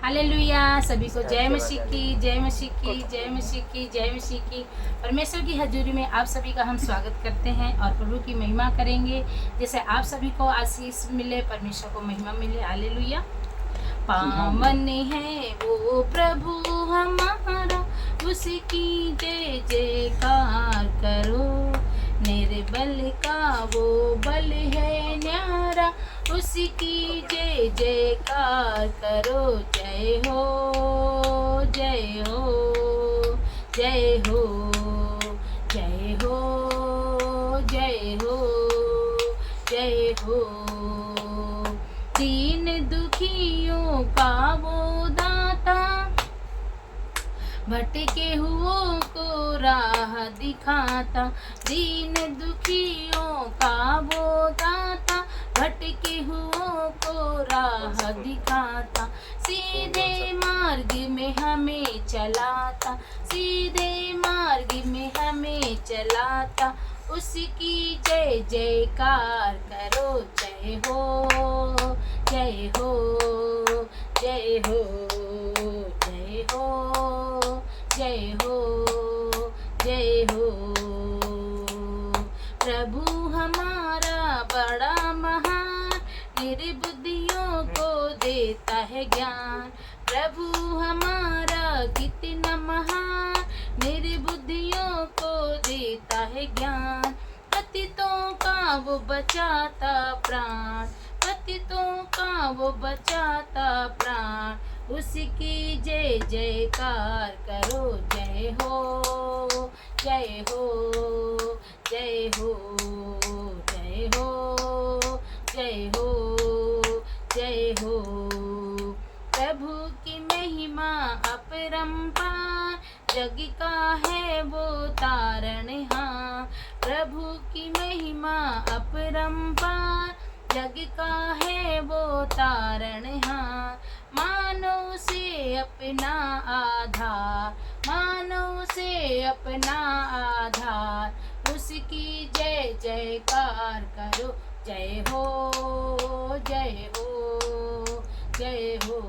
Hallelujah. सभी को जय मसीह की, जय मसीह की, जय मसीह की, जय मसीह की। परमेश्वर की हजूरी में आप सभी का हम स्वागत करते हैं और प्रभु की महिमा करेंगे। जैसे आप सभी को आशीष मिले, परमेश्वर को महिमा मिले। हालेलुया। पावन है वो प्रभु हमारा, उसकी जय जयकार करो। निर्बल का वो बल है न्यारा, उसकी जय जयकार करो। जय हो, जय हो, जय हो, जय हो, जय हो, जय हो। दीन दुखियों का वो दाता, भटके हुओं को राह दिखाता। दीन दुखियों का वो दाता, भटके हुओं को राह दिखाता। सीधे मार्ग में हमें चलाता, सीधे मार्ग में हमें चलाता। उसकी जय जयकार करो। जय हो, जय हो, जय हो, जय हो, जय हो, जय हो। प्रभु हमारा बड़ा महान, निर्बुद्धियों को देता है ज्ञान। प्रभु हमारा कितना महान, निर्बुद्धियों को देता है ज्ञान। पतितों का वो बचाता प्राण, पतितों का वो बचाता प्राण। उसकी जय जयकार करो। जय हो, जय हो, जय हो, जय हो, जय हो, जय हो। प्रभु की महिमा अपरंपार, जग का है वो तारणहार। प्रभु की महिमा अपरंपार, जग का है वो तारणहार। मानो से अपना आधार, मानो से अपना आधार। उसकी जय जयकार करो। जय हो, जय हो, जय हो,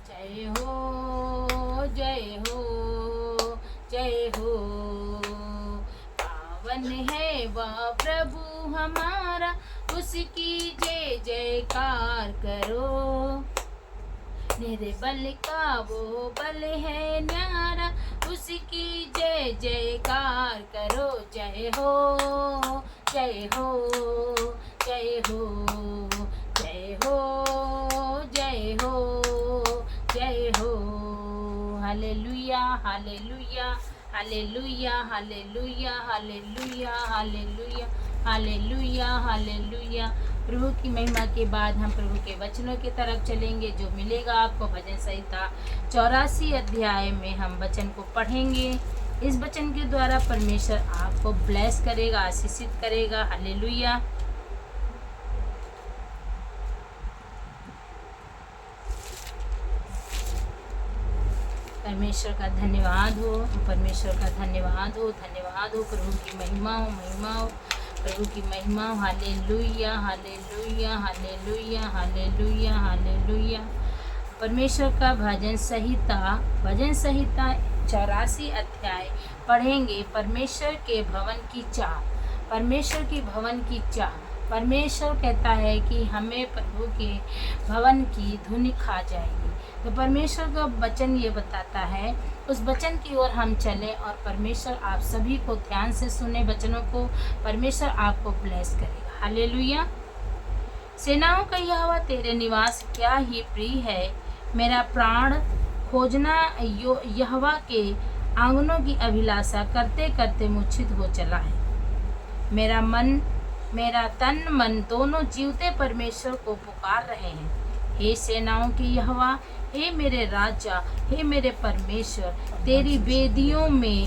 जय हो, जय हो, जय हो। पावन है वह प्रभु हमारा, उसकी जय जयकार करो। निर्बल का वो बल है न्यारा, उसकी जय जयकार करो। जय हो, जय हो, जय हो, जय हो, जय हो, जय हो। Hallelujah, hallelujah, hallelujah, hallelujah, hallelujah, hallelujah, hallelujah, hallelujah. प्रभु की महिमा के बाद हम प्रभु के वचनों की तरफ चलेंगे, जो मिलेगा आपको भजन संहिता 84 अध्याय में हम वचन को पढ़ेंगे। इस वचन के द्वारा परमेश्वर आपको ब्लेस करेगा, आशीषित करेगा। हालेलुया। परमेश्वर का धन्यवाद हो, परमेश्वर का धन्यवाद हो, धन्यवाद हो। प्रभु की महिमा हो, महिमा हो, प्रभु की महिमा हो। Hallelujah, hallelujah, hallelujah, hallelujah, hallelujah. परमेश्वर का भजन संहिता 84 अध्याय पढ़ेंगे। परमेश्वर के भवन की चाह, परमेश्वर की भवन की चाह। परमेश्वर कहता है कि हमें प्रभु के भवन की धुन खा जाएगी। तो परमेश्वर का वचन ये बताता है, उस वचन की ओर हम चलें और परमेश्वर आप सभी को ध्यान से सुने वचनों को। परमेश्वर आपको ब्लेस करेगा। हालेलुया। सेनाओं का यहोवा तेरे निवास क्या ही प्रिय है। मेरा प्राण खोजना यहोवा के आंगनों की अभिलाषा करते करते मूर्छित हो चला है। मेरा तन मन दोनों जीवते परमेश्वर को पुकार रहे हैं। हे सेनाओं के यहोवा, हे मेरे राजा, हे मेरे परमेश्वर, तेरी वेदियों में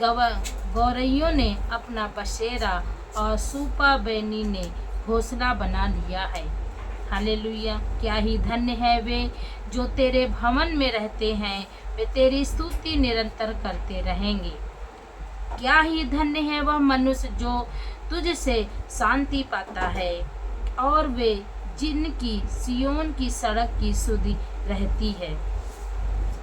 गौरैयों ने अपना बसेरा और सूपा बैनी ने घोंसला बना लिया है। हालेलुया। क्या ही धन्य है वे जो तेरे भवन में रहते हैं, वे तेरी स्तुति निरंतर करते रहेंगे। क्या ही धन्य है वह मनुष्य जो तुझसे शांति पाता है और वे जिनकी सियोन की सड़क की सुधि रहती है।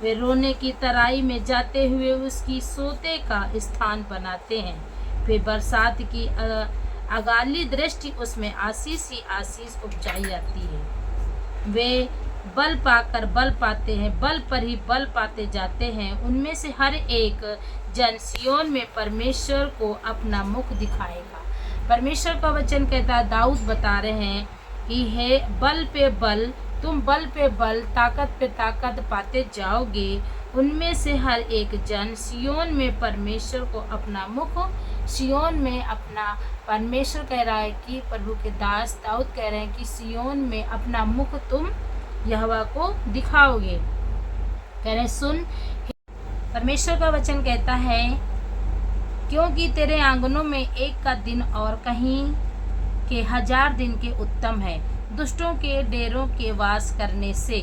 वे रोने की तराई में जाते हुए उसकी सोते का स्थान बनाते हैं। फिर बरसात की अगाली दृष्टि उसमें आशीष ही आशीष उपजाई जाती है। वे बल पाकर बल पाते हैं, बल पर ही बल पाते जाते हैं। उनमें से हर एक जन सियोन में परमेश्वर को अपना मुख दिखाएगा। परमेश्वर का वचन कहता है, दाऊद बता रहे हैं कि है बल पे बल, तुम बल पे बल, ताकत पे ताकत पाते जाओगे। उनमें से हर एक जन सियोन में परमेश्वर को अपना मुख, सियोन में अपना, परमेश्वर कह रहा है कि प्रभु के दास दाऊद कह रहे हैं कि सियोन में अपना मुख तुम यहोवा को दिखाओगे। कह रहे सुन, परमेश्वर का वचन कहता है, क्योंकि तेरे आंगनों में एक का दिन और कहीं के 1000 दिन के उत्तम है दुष्टों के डेरों के वास करने से।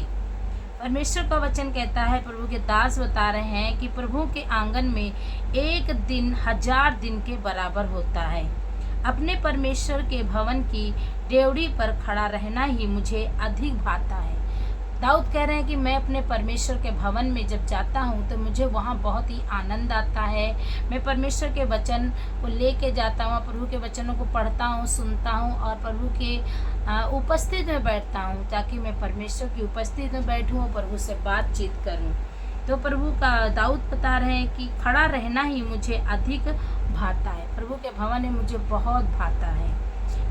परमेश्वर का वचन कहता है, प्रभु के दास बता रहे हैं कि प्रभु के आंगन में एक दिन 1000 दिन के बराबर होता है। अपने परमेश्वर के भवन की डेवड़ी पर खड़ा रहना ही मुझे अधिक भाता है। दाऊद कह रहे हैं कि मैं अपने परमेश्वर के भवन में जब जाता हूँ तो मुझे वहाँ बहुत ही आनंद आता है। मैं परमेश्वर के वचन को लेके जाता हूँ, प्रभु के वचनों को पढ़ता हूँ, सुनता हूँ और प्रभु के उपस्थिति में बैठता हूँ, ताकि मैं परमेश्वर की उपस्थिति में बैठूँ और प्रभु से बातचीत करूँ। तो प्रभु का दाऊद बता रहे हैं कि खड़ा रहना ही मुझे अधिक भाता है। प्रभु के भवन में मुझे बहुत भाता है,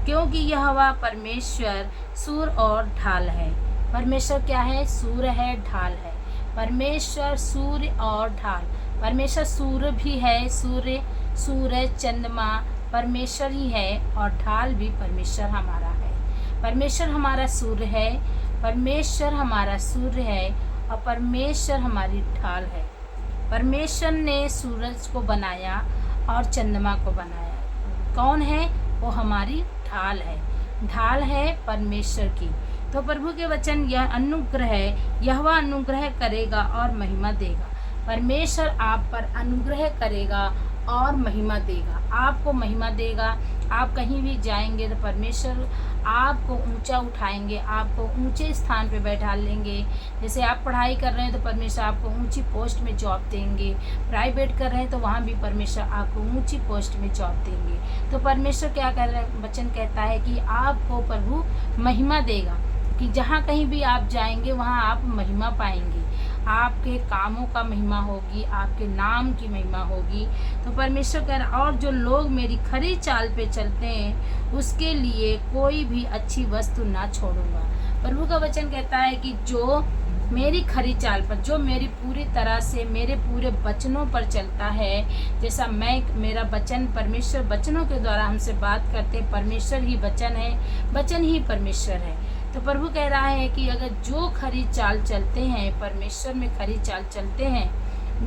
क्योंकि यहोवा परमेश्वर सूर और ढाल है। परमेश्वर क्या है? सूर्य है, ढाल है। परमेश्वर सूर्य और ढाल, परमेश्वर सूर्य भी है, सूर्य चंद्रमा परमेश्वर ही है और ढाल भी परमेश्वर हमारा है। परमेश्वर हमारा सूर्य है, परमेश्वर हमारा सूर्य है और परमेश्वर हमारी ढाल है। परमेश्वर ने सूरज को बनाया और चंद्रमा को बनाया। कौन है? वो हमारी ढाल है, ढाल है परमेश्वर की। तो प्रभु के वचन, यह अनुग्रह है, यहोवा अनुग्रह करेगा और महिमा देगा। परमेश्वर आप पर अनुग्रह करेगा और महिमा देगा, आपको महिमा देगा। आप कहीं भी जाएंगे तो परमेश्वर आपको ऊंचा उठाएंगे, आपको ऊंचे स्थान पे बैठा लेंगे। जैसे आप पढ़ाई कर रहे हैं तो परमेश्वर आपको ऊंची पोस्ट में जॉब देंगे, प्राइवेट कर रहे हैं तो वहाँ भी परमेश्वर आपको ऊंची पोस्ट में जॉब देंगे। तो परमेश्वर क्या कर रहे हैं? वचन कहता है कि आपको प्रभु महिमा देगा, कि जहाँ कहीं भी आप जाएंगे वहाँ आप महिमा पाएंगे, आपके कामों का महिमा होगी, आपके नाम की महिमा होगी। तो परमेश्वर कह रहा, और जो लोग मेरी खरी चाल पे चलते हैं उसके लिए कोई भी अच्छी वस्तु ना छोड़ूंगा। प्रभु का वचन कहता है कि जो मेरी खरी चाल पर, जो मेरी पूरी तरह से मेरे पूरे वचनों पर चलता है, जैसा मेरा वचन, परमेश्वर वचनों के द्वारा हमसे बात करते, परमेश्वर ही वचन है, वचन ही परमेश्वर है। तो प्रभु कह रहा है कि अगर जो खरी चाल चलते हैं, परमेश्वर में खरी चाल चलते हैं,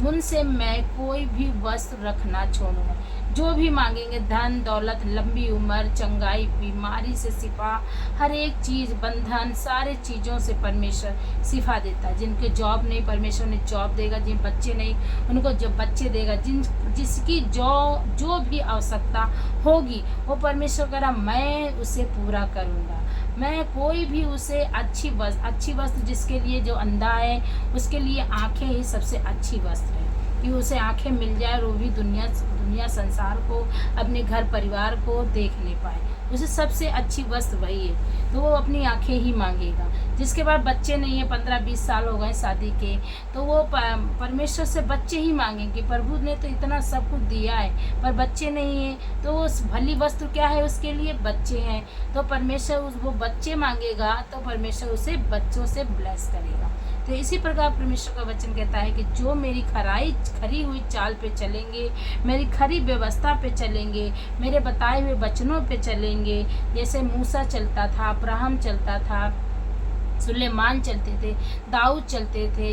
उनसे मैं कोई भी वस्त्र रखना छोड़ूंगा। जो भी मांगेंगे, धन दौलत, लंबी उम्र, चंगाई, बीमारी से शिफा, हर एक चीज़, बंधन, सारे चीज़ों से परमेश्वर शिफा देता है। जिनके जॉब नहीं, परमेश्वर ने जॉब देगा। जिन बच्चे नहीं, उनको जब बच्चे देगा। जिसकी जो भी आवश्यकता होगी वो परमेश्वर कह रहा, मैं उसे पूरा करूँगा। मैं कोई भी उसे अच्छी वस्त्र, जिसके लिए जो अंधा है उसके लिए आंखें ही सबसे अच्छी वस्त्र है, कि उसे आंखें मिल जाए और वो भी दुनिया संसार को, अपने घर परिवार को देख नहीं पाए, उसे सबसे अच्छी वस्त्र वही है। तो वो अपनी आंखें ही मांगेगा। जिसके बाद बच्चे नहीं है, 15-20 साल हो गए शादी के, तो वो परमेश्वर से बच्चे ही मांगेंगे। प्रभु ने तो इतना सब कुछ दिया है, पर बच्चे नहीं है, तो उस भली वस्तु क्या है? उसके लिए बच्चे हैं। तो परमेश्वर वो बच्चे मांगेगा तो परमेश्वर उसे बच्चों से ब्लेस करेगा। तो इसी प्रकार परमेश्वर का वचन कहता है कि जो मेरी खरी हुई चाल पे चलेंगे, मेरी खरी व्यवस्था पे चलेंगे, मेरे बताए हुए वचनों पे चलेंगे, जैसे मूसा चलता था, अब्राहम चलता था, सुलेमान चलते थे, दाऊद चलते थे,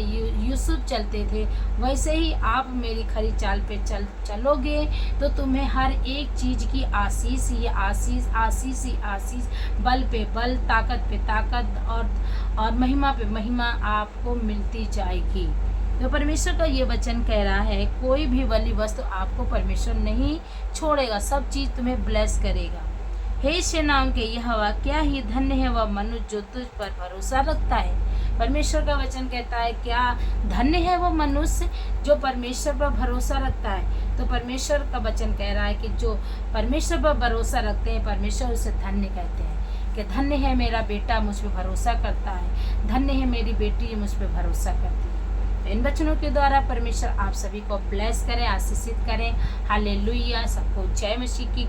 यूसुफ चलते थे, वैसे ही आप मेरी खरी चाल पे चलोगे तो तुम्हें हर एक चीज़ की आशीष ही आशीष, आशीष ही आशीष, बल पे बल, ताकत पे ताकत और महिमा पे महिमा आपको मिलती जाएगी। तो परमेश्वर का ये वचन कह रहा है, कोई भी भली वस्तु आपको परमेश्वर नहीं छोड़ेगा, सब चीज़ तुम्हें ब्लेस करेगा। हे सेनाओं के यहोवा, क्या ही धन्य है वह मनुष्य जो तुझ पर भरोसा रखता है। परमेश्वर का वचन कहता है क्या धन्य है वो मनुष्य जो परमेश्वर पर भरोसा रखता है। तो परमेश्वर का वचन कह रहा है कि जो परमेश्वर पर भरोसा रखते हैं, परमेश्वर उसे धन्य कहते हैं। कि धन्य है मेरा बेटा मुझ पर भरोसा करता है, धन्य है मेरी बेटी मुझ पर भरोसा करती है। तो इन वचनों के द्वारा परमेश्वर आप सभी को ब्लेस करें, आशीषित करें। हालेलुया। सबको जय मसीह की।